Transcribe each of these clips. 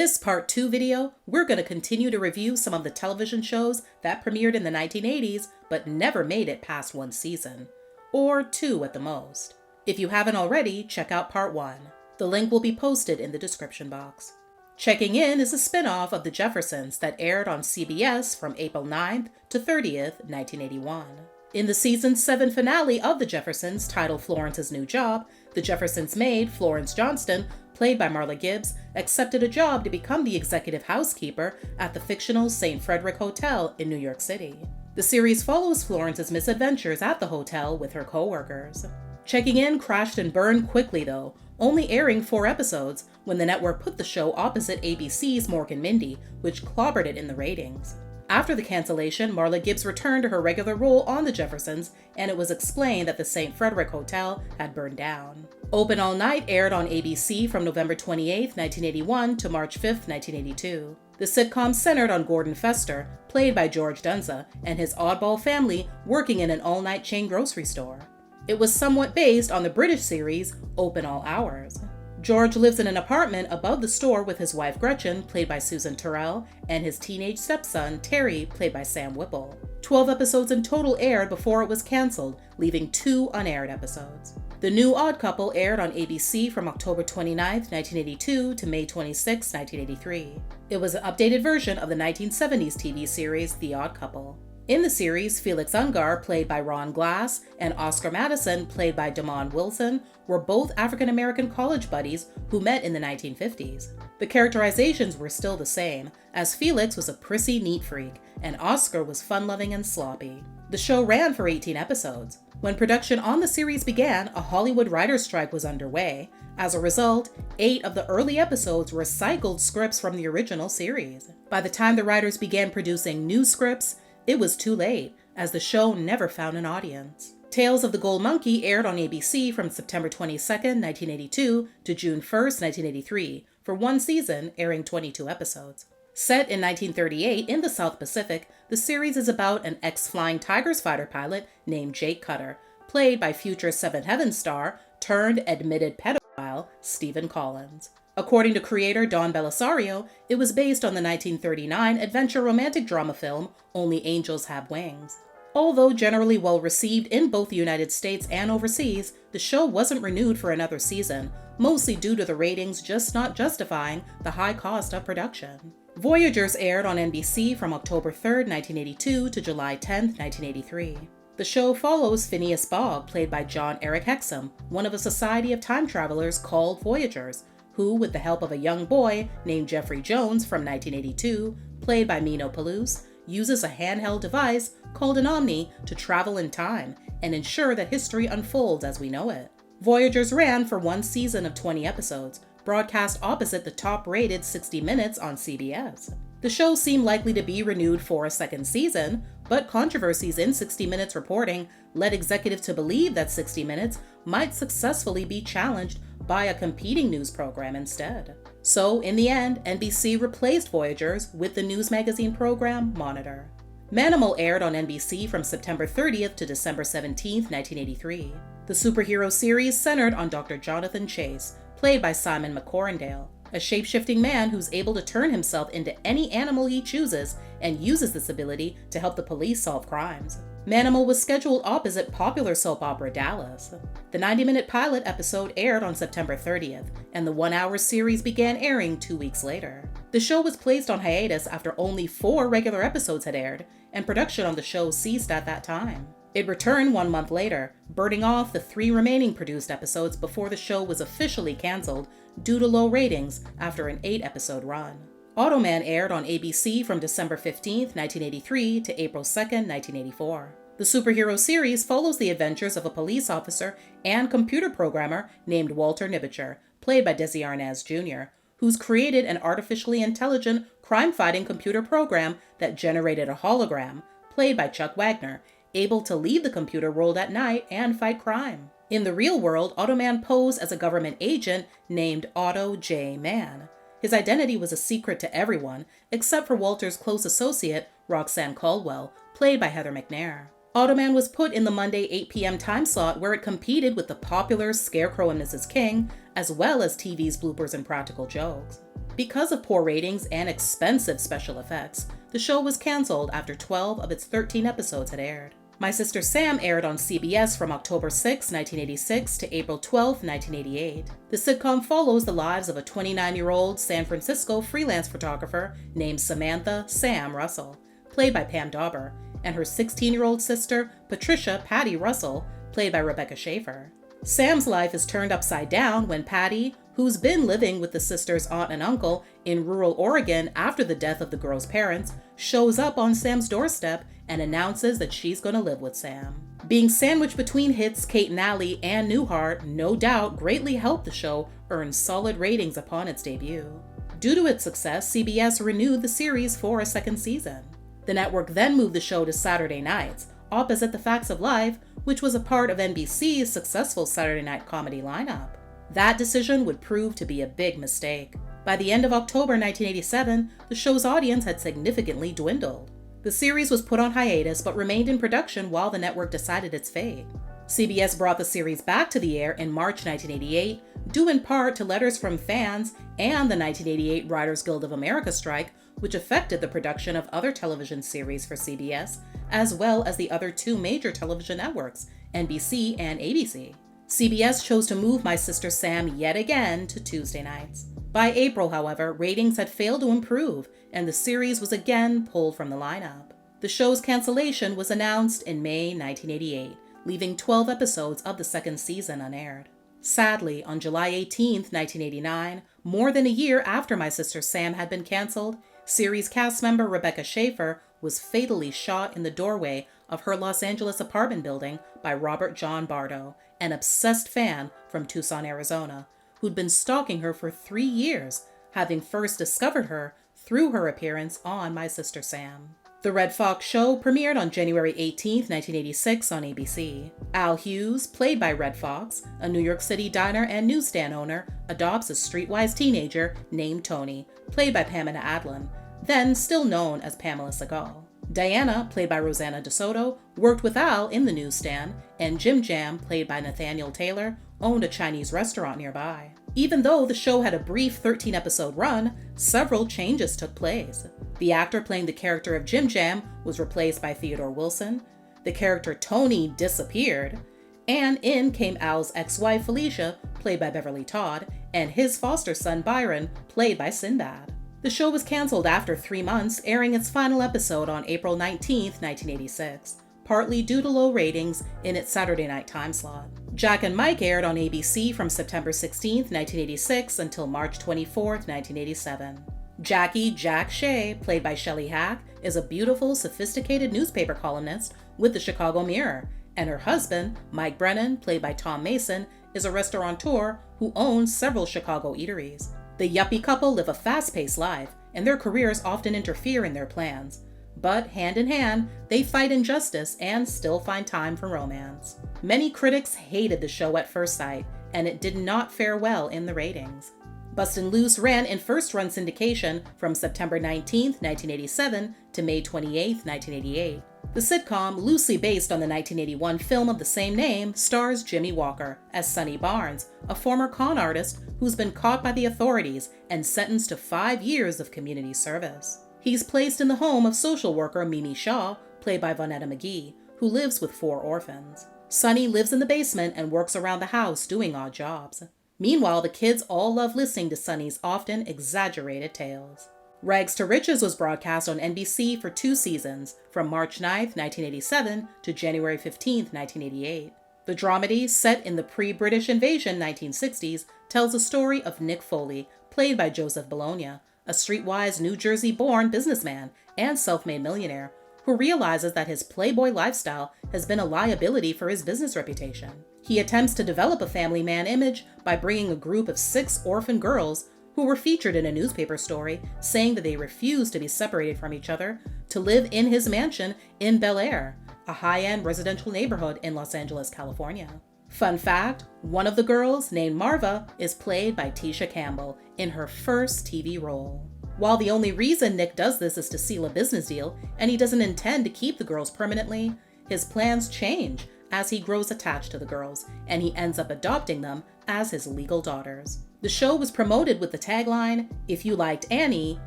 this part 2 video, we're going to continue to review some of the television shows that premiered in the 1980s but never made it past one season, or 2 at the most. If you haven't already, check out part 1. The link will be posted in the description box. Checking In is a spin-off of The Jeffersons that aired on CBS from April 9th to 30th, 1981. In the season 7 finale of The Jeffersons, titled Florence's New Job, the Jeffersons' maid, Florence Johnston, played by Marla Gibbs, accepted a job to become the executive housekeeper at the fictional St. Frederick Hotel in New York City. The series follows Florence's misadventures at the hotel with her co-workers. Checking In crashed and burned quickly though, only airing 4 episodes when the network put the show opposite ABC's Mork and Mindy, which clobbered it in the ratings. After the cancellation, Marla Gibbs returned to her regular role on The Jeffersons, and it was explained that the St. Frederick Hotel had burned down. Open All Night aired on ABC from November 28, 1981 to March 5, 1982. The sitcom centered on Gordon Fester, played by George Dunza, and his oddball family working in an all-night chain grocery store. It was somewhat based on the British series Open All Hours. George lives in an apartment above the store with his wife Gretchen, played by Susan Terrell, and his teenage stepson Terry, played by Sam Whipple. 12 episodes in total aired before it was canceled, leaving 2 unaired episodes. The New Odd Couple aired on ABC from October 29, 1982 to May 26, 1983. It was an updated version of the 1970s TV series The Odd Couple. In the series, Felix Ungar, played by Ron Glass, and Oscar Madison, played by Damon Wilson, were both African-American college buddies who met in the 1950s. The characterizations were still the same, as Felix was a prissy neat freak, and Oscar was fun-loving and sloppy. The show ran for 18 episodes. When production on the series began, a Hollywood writer's strike was underway. As a result, 8 of the early episodes recycled scripts from the original series. By the time the writers began producing new scripts, it was too late, as the show never found an audience. Tales of the Gold Monkey aired on ABC from September 22, 1982 to June 1, 1983, for 1 season, airing 22 episodes. Set in 1938 in the South Pacific, the series is about an ex-Flying Tigers fighter pilot named Jake Cutter, played by future Seventh Heaven star turned admitted pedophile Stephen Collins. According to creator Don Belisario, it was based on the 1939 adventure romantic drama film Only Angels Have Wings. Although generally well received in both the United States and overseas, the show wasn't renewed for another season, mostly due to the ratings just not justifying the high cost of production. Voyagers aired on NBC from October 3, 1982 to July 10, 1983. The show follows Phineas Fogg, played by John Eric Hexam, one of a society of time travelers called Voyagers, who, with the help of a young boy named Jeffrey Jones from 1982, played by Mino Palouse, uses a handheld device called an Omni to travel in time and ensure that history unfolds as we know it. Voyagers ran for 1 season of 20 episodes, broadcast opposite the top-rated 60 Minutes on CBS. The show seemed likely to be renewed for a 2nd season, but controversies in 60 Minutes reporting led executives to believe that 60 Minutes might successfully be challenged by a competing news program instead. So, in the end, NBC replaced Voyagers with the news magazine program Monitor. Manimal aired on NBC from September 30th to December 17th, 1983. The superhero series centered on Dr. Jonathan Chase, played by Simon McCorindale, a shape-shifting man who's able to turn himself into any animal he chooses and uses this ability to help the police solve crimes. Manimal was scheduled opposite popular soap opera Dallas. The 90-minute pilot episode aired on September 30th, and the 1-hour series began airing 2 weeks later. The show was placed on hiatus after only 4 regular episodes had aired, and production on the show ceased at that time. It returned 1 month later, burning off the 3 remaining produced episodes before the show was officially canceled due to low ratings after an 8-episode run. Automan aired on ABC from December 15, 1983 to April 2, 1984. The superhero series follows the adventures of a police officer and computer programmer named Walter Nibicher, played by Desi Arnaz Jr., who's created an artificially intelligent crime-fighting computer program that generated a hologram, played by Chuck Wagner, able to leave the computer world at night and fight crime. In the real world, Automan posed as a government agent named Otto J. Mann. His identity was a secret to everyone, except for Walter's close associate, Roxanne Caldwell, played by Heather McNair. Automan was put in the Monday 8 p.m. time slot where it competed with the popular Scarecrow and Mrs. King, as well as TV's Bloopers and Practical Jokes. because of poor ratings and expensive special effects, the show was canceled after 12 of its 13 episodes had aired. My Sister Sam aired on CBS from October 6, 1986 to April 12, 1988. The sitcom follows the lives of a 29-year-old San Francisco freelance photographer named Samantha Sam Russell, played by Pam Dauber, and her 16-year-old sister, Patricia Patty Russell, played by Rebecca Schaefer. Sam's life is turned upside down when Patty, who's been living with the sister's aunt and uncle in rural Oregon after the death of the girl's parents, shows up on Sam's doorstep and announces that she's going to live with Sam. Being sandwiched between hits Kate and Ally and Newhart no doubt greatly helped the show earn solid ratings upon its debut. Due to its success, CBS renewed the series for a second season. The network then moved the show to Saturday nights, opposite The Facts of Life, which was a part of NBC's successful Saturday night comedy lineup. That decision would prove to be a big mistake. By the end of October 1987, the show's audience had significantly dwindled. The series was put on hiatus but remained in production while the network decided its fate. CBS brought the series back to the air in March 1988, due in part to letters from fans and the 1988 Writers Guild of America strike, which affected the production of other television series for CBS, as well as the other two major television networks, NBC and ABC. CBS chose to move My Sister Sam yet again to Tuesday nights. By April, however, ratings had failed to improve, and the series was again pulled from the lineup. The show's cancellation was announced in May 1988, leaving 12 episodes of the second season unaired. Sadly, on July 18, 1989, more than a year after My Sister Sam had been canceled, series cast member Rebecca Schaefer was fatally shot in the doorway of her Los Angeles apartment building by Robert John Bardo, an obsessed fan from Tucson, Arizona, who'd been stalking her for 3 years, having first discovered her through her appearance on My Sister Sam. The Red Fox show premiered on January 18, 1986 on ABC. Al Hughes, played by Red Fox, a New York City diner and newsstand owner, adopts a streetwise teenager named Tony, played by Pamela Adlon, then still known as Pamela Segal. Diana, played by Rosanna DeSoto, worked with Al in the newsstand, and Jim Jam, played by Nathaniel Taylor, owned a Chinese restaurant nearby. Even though the show had a brief 13-episode run, several changes took place. The actor playing the character of Jim Jam was replaced by Theodore Wilson, the character Tony disappeared, and in came Al's ex-wife Felicia, played by Beverly Todd, and his foster son Byron, played by Sinbad. The show was canceled after 3 months, airing its final episode on April 19, 1986, partly due to low ratings in its Saturday night time slot. Jack and Mike aired on ABC from September 16, 1986 until March 24, 1987. Jackie Jack Shea, played by Shelley Hack, is a beautiful, sophisticated newspaper columnist with the Chicago Mirror, and her husband, Mike Brennan, played by Tom Mason, is a restaurateur who owns several Chicago eateries. The yuppie couple live a fast-paced life, and their careers often interfere in their plans. But hand in hand, they fight injustice and still find time for romance. Many critics hated the show at first sight, and it did not fare well in the ratings. Bustin' Loose ran in first-run syndication from September 19, 1987 to May 28, 1988. The sitcom, loosely based on the 1981 film of the same name, stars Jimmy Walker as Sonny Barnes, a former con artist who's been caught by the authorities and sentenced to 5 years of community service. He's placed in the home of social worker Mimi Shaw, played by Vonetta McGee, who lives with 4 orphans. Sonny lives in the basement and works around the house doing odd jobs. Meanwhile, the kids all love listening to Sonny's often exaggerated tales. Rags to Riches was broadcast on NBC for 2 seasons, from March 9, 1987 to January 15, 1988. The dramedy, set in the pre-British invasion 1960s, tells the story of Nick Foley, played by Joseph Bologna, a streetwise New Jersey-born businessman and self-made millionaire who realizes that his playboy lifestyle has been a liability for his business reputation. He attempts to develop a family man image by bringing a group of 6 orphan girls who were featured in a newspaper story saying that they refused to be separated from each other to live in his mansion in Bel Air, a high-end residential neighborhood in Los Angeles, California. Fun fact, one of the girls, named Marva, is played by Tisha Campbell in her first TV role. While the only reason Nick does this is to seal a business deal, and he doesn't intend to keep the girls permanently, his plans change as he grows attached to the girls, and he ends up adopting them as his legal daughters. The show was promoted with the tagline, "If you liked Annie,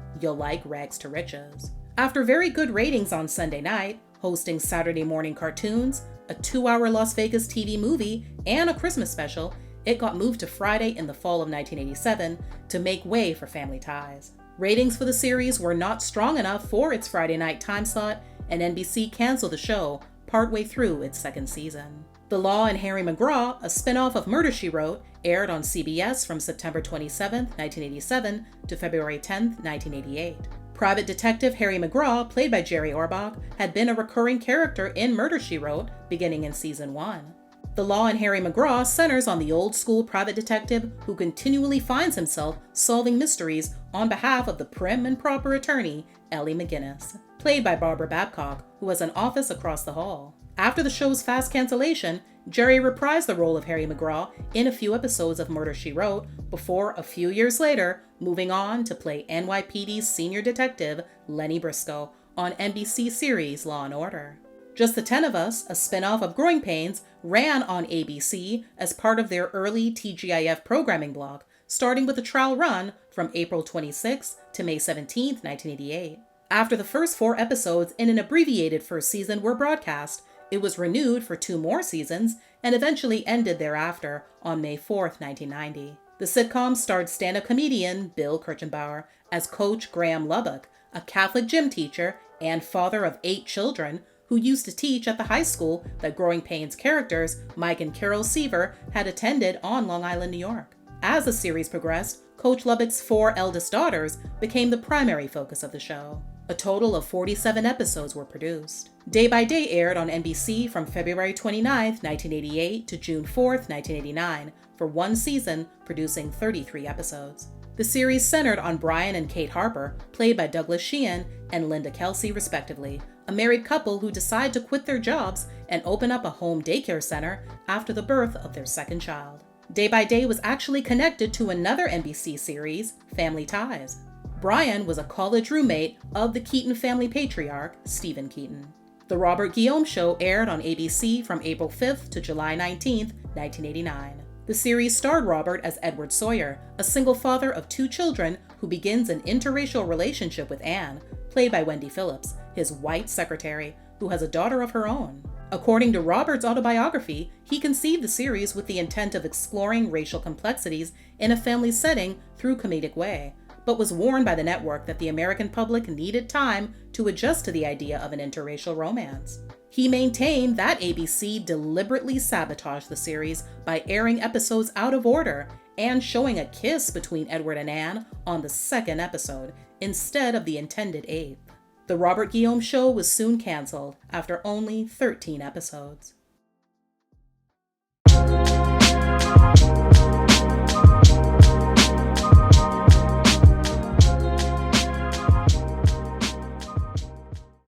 you'll like Rags to Riches." After very good ratings on Sunday night, hosting Saturday morning cartoons, a 2-hour Las Vegas TV movie, and a Christmas special, it got moved to Friday in the fall of 1987 to make way for Family Ties. Ratings for the series were not strong enough for its Friday night time slot, and NBC canceled the show partway through its second season. The Law and Harry McGraw, a spin-off of Murder, She Wrote, aired on CBS from September 27, 1987 to February 10, 1988. Private Detective Harry McGraw, played by Jerry Orbach, had been a recurring character in Murder, She Wrote, beginning in Season 1. The Law and Harry McGraw centers on the old-school private detective who continually finds himself solving mysteries on behalf of the prim and proper attorney, Ellie McGinnis, played by Barbara Babcock, who has an office across the hall. After the show's fast cancellation, Jerry reprised the role of Harry McGraw in a few episodes of Murder, She Wrote, before a few years later moving on to play NYPD's senior detective Lenny Briscoe on NBC series Law & Order. Just the 10 of Us, a spin-off of Growing Pains, ran on ABC as part of their early TGIF programming block, starting with a trial run from April 26 to May 17, 1988. After the first 4 episodes in an abbreviated first season were broadcast, it was renewed for 2 more seasons and eventually ended thereafter on May 4, 1990. The sitcom starred stand-up comedian Bill Kirchenbauer as Coach Graham Lubbock, a Catholic gym teacher and father of 8 children who used to teach at the high school that Growing Pains characters Mike and Carol Seaver had attended on Long Island, New York. As the series progressed, Coach Lubbock's 4 eldest daughters became the primary focus of the show. A total of 47 episodes were produced. Day by Day aired on NBC from February 29, 1988 to June 4, 1989, for 1 season, producing 33 episodes. The series centered on Brian and Kate Harper, played by Douglas Sheehan and Linda Kelsey respectively, a married couple who decide to quit their jobs and open up a home daycare center after the birth of their second child. Day by Day was actually connected to another NBC series, Family Ties. Brian was a college roommate of the Keaton family patriarch, Stephen Keaton. The Robert Guillaume Show aired on ABC from April 5th to July 19th, 1989. The series starred Robert as Edward Sawyer, a single father of 2 children who begins an interracial relationship with Anne, played by Wendy Phillips, his white secretary, who has a daughter of her own. According to Robert's autobiography, he conceived the series with the intent of exploring racial complexities in a family setting through comedic way, but was warned by the network that the American public needed time to adjust to the idea of an interracial romance. He maintained that ABC deliberately sabotaged the series by airing episodes out of order and showing a kiss between Edward and Anne on the 2nd episode instead of the intended 8th. The Robert Guillaume Show was soon canceled after only 13 episodes.